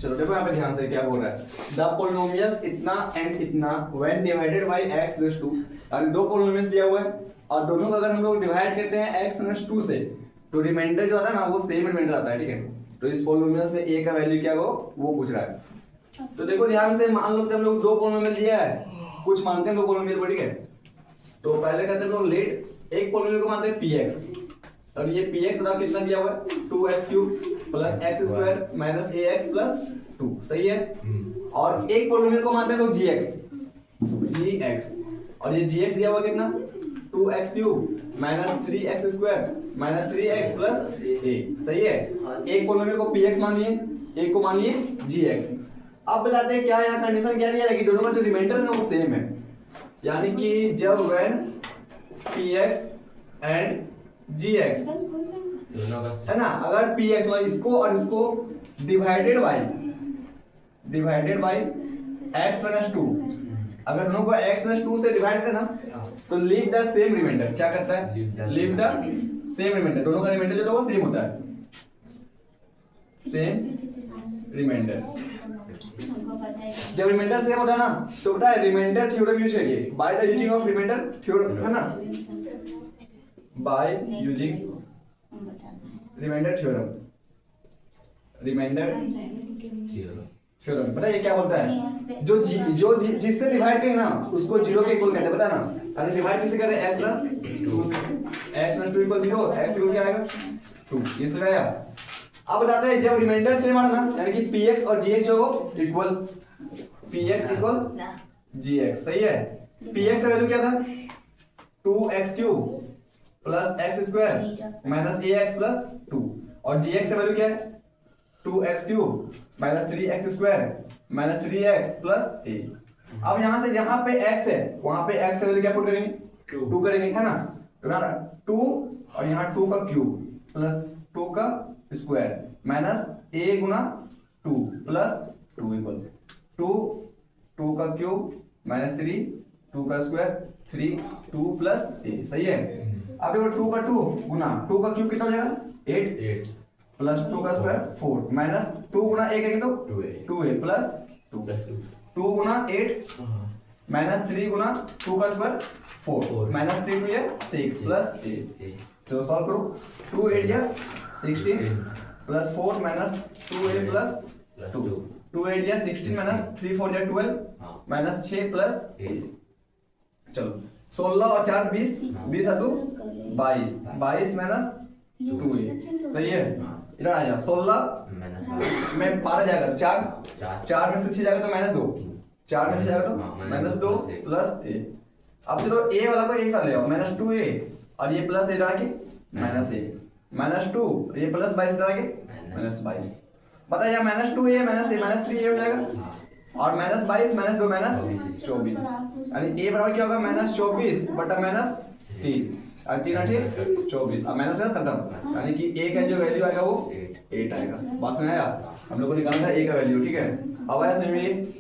चलो देखो यहाँ पे ध्यान से क्या बोल रहा है, द पोलिनोमियल्स इतना एंड इतना when divided by x plus 2, यानी दो पोलिनोमियल्स दिया हुआ है और दोनों को अगर हम लोग डिवाइड करते हैं x प्लस 2 से तो रिमाइंडर जो आता है ना वो सेम रिमाइंडर आता है, ठीक है। तो इस पोलिनोमियल्स में a का वैल्यू क्या हो वो पूछ रहा है। तो देखो ध्यान से, मान लो कि हम लोग दो पोलिनोमियल दिया है, कुछ मानते हैं दो पोलिनोमियल को, ठीक है। तो पहले करते हैं हम लोग लेट, एक पोलिनोमियल को मानते हैं px और ये px बराबर कितना दिया हुआ है 2x³ plus x² minus ax plus 2, सही है। और एक पोलिनोमियल को मानते हैं लोग gx और ये gx दिया हुआ कितना 2x³ minus 3x² minus 3x plus a, सही है। एक पोलिनोमियल को px मानिए, एक को मानिए gx। अब बताते हैं क्या यहाँ कंडीशन क्या दिया है कि दोनों का जो रिमाइंडर है ना वो सेम है, यानी कि जब when px एंड gx है ना, अगर px मतलब इसको और इसको डिवाइडेड बाय x माइनस 2, अगर दोनों को x माइनस 2 से डिवाइड करना तो लीव द सेम रिमाइंडर, क्या करता है लीव द सेम रिमाइंडर, दोनों का रिमाइंडर जो है वो सेम होता है, सेम रिमाइंडर। जब रिमाइंडर सेम होता है ना तो पता है रिमाइंडर थ्योरम यूज करिए, by the using of reminder theorem, है ना, by using reminder theorem, reminder theorem. पता है ये क्या बोलता है, जो जिससे डिवाइड करें ना उसको जीरो के इक्वल कहते हैं, पता है ना। अरे डिवाइड किससे करें x प्लस 2 से, x plus 2 equal 0, x equal क्या आएगा 2, ये समझ आया। अब बताते हैं जब रिमाइंडर सेम आना ना, यानी कि px और gx जो हो इक्वल, px इक्वल gx, सही है। px का वैल्यू क्या था 2x³ plus x² minus ax plus 2 और gx का वैल्यू क्या है 2x³ minus 3x² minus 3x plus a। अब यहाँ से यहाँ पे x है, वहां पे x का वैल्यू क्या पुट करेंगे 2 करेंगे, है ना। तो 2 और यहाँ 2 का क्यूब प्लस 2 का square minus a Guna 2 plus 2 equal 2 का क्यूब माइनस 3 2 का स्क्वायर 3 2 प्लस a, सही है। अब देखो 2 का 2 गुना 2 का क्यूब कितना हो जाएगा 8 प्लस 2 का स्क्वायर 4 माइनस 2 गुना a करेंगे तो 2a प्लस 2 गुना 8 माइनस 3 गुना 2 का square 4 minus 3 two 6 plus a। चलो सॉल्व करो, 2 8 या 16 प्लस 4 माइनस 2a प्लस 2 8 या 16 माइनस 3 4 या 12 माइनस 6 प्लस a। चलो 16 और 4 20 20 और 2 22 22 माइनस 2a, सही है। इधर आ जाओ 16 में 12 जाएगा तो 4 में से 6 जाएगा तो माइनस 2, 4 में से जाएगा तो माइनस 2 प्लस a। अब चलो a वाला को एक साथ ले आओ माइनस 2a और ये प्लस a डाल के माइनस a माइनस 2 ये प्लस 22 डाल के माइनस 22। पता है minus 2a minus a minus 3a हो जाएगा और माइनस 22 माइनस 2 माइनस 24, यानी a बराबर क्या होगा माइनस 24 बटा माइनस 3 और 3 8 24 और माइनस खत्म, यानी कि a का जो वैल्यू आएगा वो 8 आएगा। बात समझ आया, हम लोग को निकालना है a का वैल्यू, ठीक है। अब आया समझ में।